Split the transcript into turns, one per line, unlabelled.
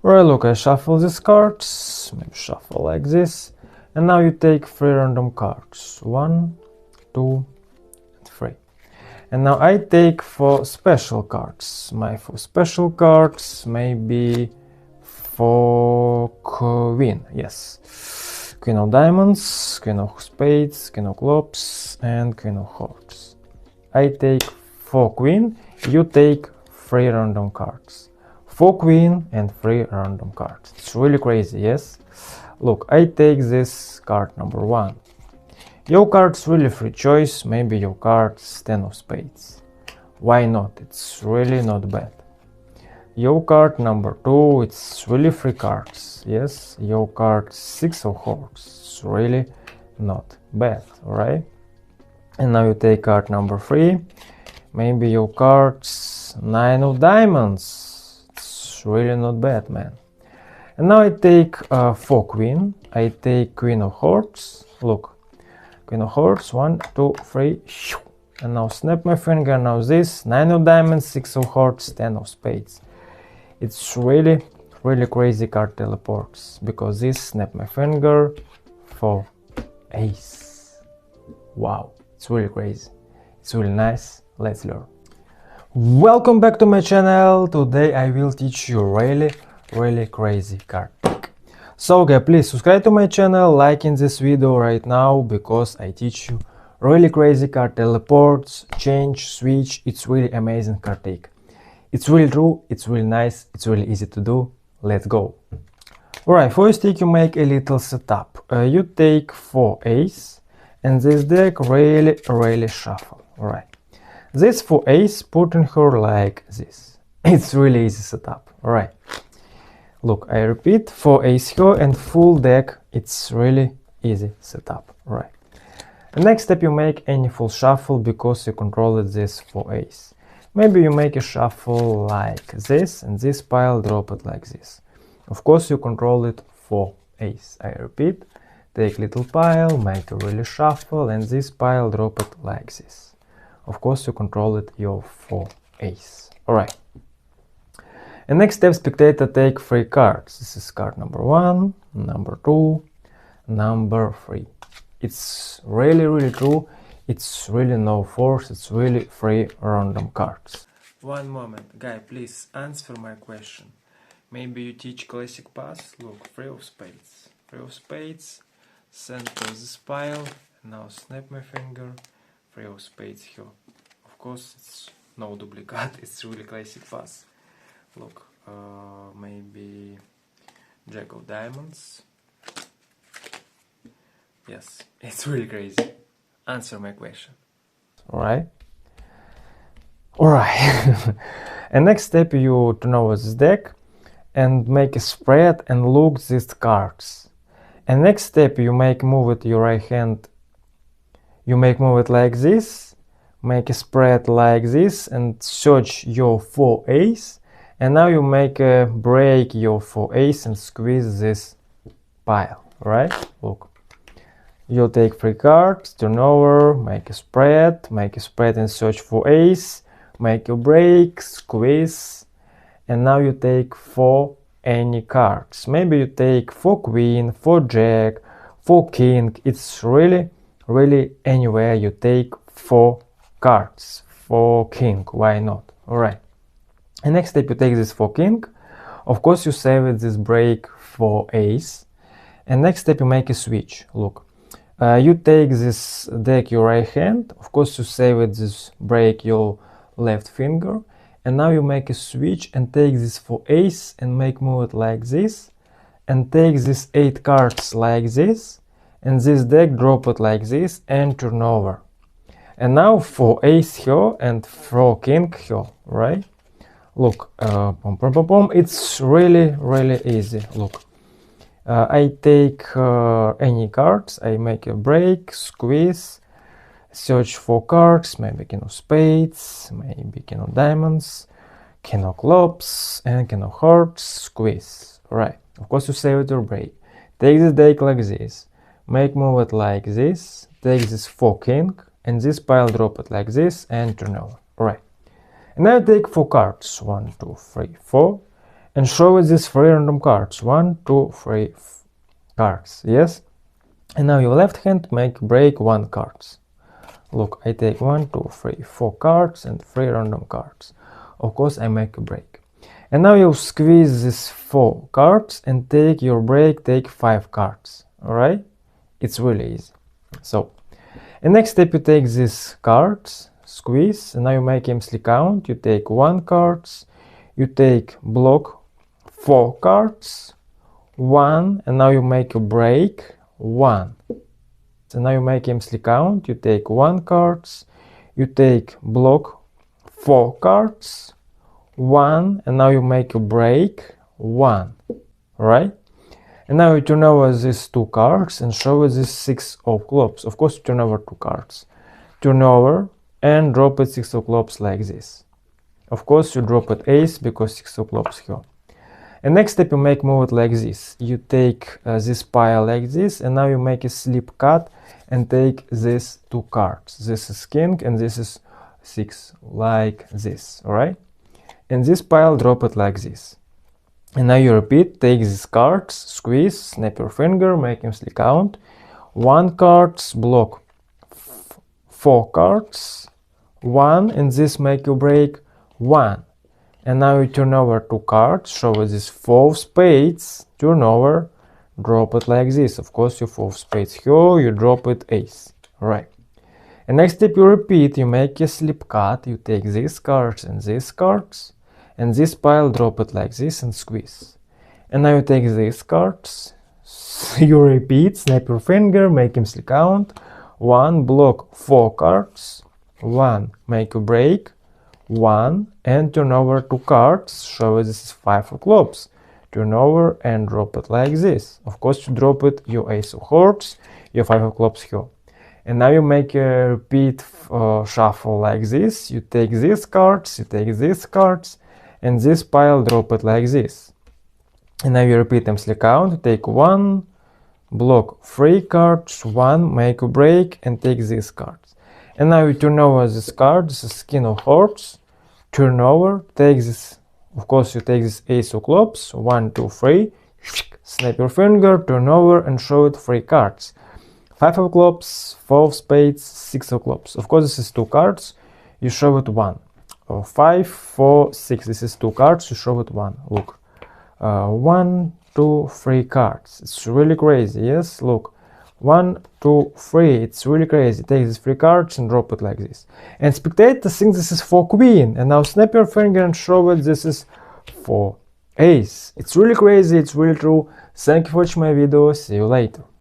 Alright, look, I shuffle these cards, maybe shuffle like this, and now you take 3 random cards, 1, 2, and 3. And now I take 4 special cards. My 4 special cards, maybe 4 queen, yes. Queen of diamonds, queen of spades, queen of clubs, and queen of hearts. I take 4 queen, you take 3 random cards. 4 queen and 3 random cards. It's really crazy, yes? Look, I take this card number 1. Your card's really free choice, maybe your card's 10 of spades. Why not? It's really not bad. Your card number 2, it's really free cards. Yes, your card 6 of hearts. It's really not bad, alright? And now you take card number 3. Maybe your card's 9 of diamonds. It's really not bad, man. And now I take 4 queen. I take queen of hearts. Look. Queen of hearts, 1, 2, 3, and now snap my finger, now this, 9 of diamonds, 6 of hearts, 10 of spades. It's really crazy card teleports, because this snap my finger for ace. Wow, it's really crazy. It's really nice, let's learn. Welcome back to my channel. Today I will teach you really crazy card. So guys, please subscribe to my channel, like in this video right now, because I teach you really crazy card teleports, change, switch. It's really amazing card trick. It's really true, it's really nice, it's really easy to do. Let's go. Alright, first you make a little setup. You take 4 ace, and this deck really shuffle. Alright, this 4 ace, put in her like this. It's really easy setup. Alright. Look, I repeat, 4 ace here and full deck, it's really easy setup, right? The next step, you make any full shuffle because you control this 4 ace. Maybe you make a shuffle like this, and this pile drop it like this. Of course, you control it 4 ace. I repeat, take little pile, make a really shuffle, and this pile drop it like this. Of course, you control it your 4 ace. Alright. And next step, spectator take 3 cards. This is card number 1, number 2, number 3. It's really true. It's really no force. It's really 3 random cards. One moment, guy, please answer my question. Maybe you teach classic pass. Look, 3 of spades. 3 of spades. Send to this pile. Now snap my finger. 3 of spades here. Of course, it's no duplicate. It's really classic pass. Look, maybe jack of diamonds. Yes, it's really crazy. Answer my question. Alright. And next step, you turn over this deck and make a spread and look these cards. And next step, you make move it your right hand. You make move it like this. Make a spread like this and search your 4 ace. And now you make a break your 4 ace and squeeze this pile, right? Look, you take 3 cards, turn over, make a spread and search for ace, make a break, squeeze, and now you take 4 any cards. Maybe you take 4 queen, 4 jack, 4 king. It's really anywhere you take 4 cards, 4 king, why not? Alright. And next step, you take this 4 king. Of course, you save it this break for ace. And next step, you make a switch. Look, you take this deck your right hand. Of course, you save it this break your left finger. And now you make a switch and take this 4 ace and make move it like this. And take this 8 cards like this. And this deck drop it like this and turn over. And now 4 ace here and 4 king here, right? Look, it's really easy. Look, I take any cards, I make a break, squeeze, search for cards, maybe king of spades, maybe king of diamonds, king of clubs, and king of hearts, squeeze. Right, of course you save it or break. Take this deck like this, make move it like this, take this 4 king, and this pile drop it like this, and turn over. Right. And now take 4 cards, 1, 2, 3, 4, and show it these 3 random cards. 1, 2, 3 cards. Yes. And now your left hand make break 1 cards. Look, I take 1, 2, 3, 4 cards and 3 random cards. Of course, I make a break. And now you squeeze these 4 cards and take your break, take 5 cards. Alright? It's really easy. So, and next step you take these cards, squeeze, and now you make empty count. You take 1 cards, you take block 4 cards, 1, and now you make a break 1. So now you make empty count. You take 1 cards, you take block 4 cards, 1, and now you make a break 1. Right? And now you turn over these 2 cards and show us this 6 of clubs. Of course, you turn over 2 cards. Turn over and drop it 6 of clubs like this. Of course, you drop it ace because 6 of clubs here. And next step, you move it like this. You take this pile like this, and now you make a slip cut and take these 2 cards. This is king and this is 6, like this, alright? And this pile, drop it like this. And now you repeat, take these cards, squeeze, snap your finger, make him count. 1 cards, block 4 cards, 1, and this make you break 1. And now you turn over 2 cards, show us this 4 spades, turn over, drop it like this. Of course, you 4 spades here, you drop it ace. Right. And next step you repeat, you make a slip cut, you take these cards, and this pile, drop it like this and squeeze. And now you take these cards, you repeat, snap your finger, make him count. 1, block 4 cards, 1, make a break, 1, and turn over 2 cards, show this is 5 of clubs. Turn over and drop it like this. Of course, you drop it, your ace of hearts, your 5 of clubs here. And now you make a repeat shuffle like this. You take these cards, you take these cards, and this pile, drop it like this. And now you repeat them count, take 1, block 3 cards, 1, make a break, and take these cards. And now you turn over this card, this is king of hearts, turn over, take this, of course you take this ace of clubs, 1, 2, 3, snap your finger, turn over and show it 3 cards. 5 of clubs, 4 of spades, 6 of clubs. Of course this is 2 cards, you show it 1. 5, 4, 6, this is 2 cards, you show it 1, look. 1, 2, 3 cards, it's really crazy, yes, look. 1, 2, 3, it's really crazy. Take these 3 cards and drop it like this. And spectator thinks this is for queen. And now snap your finger and show it this is for ace. It's really crazy, it's really true. Thank you for watching my video, see you later.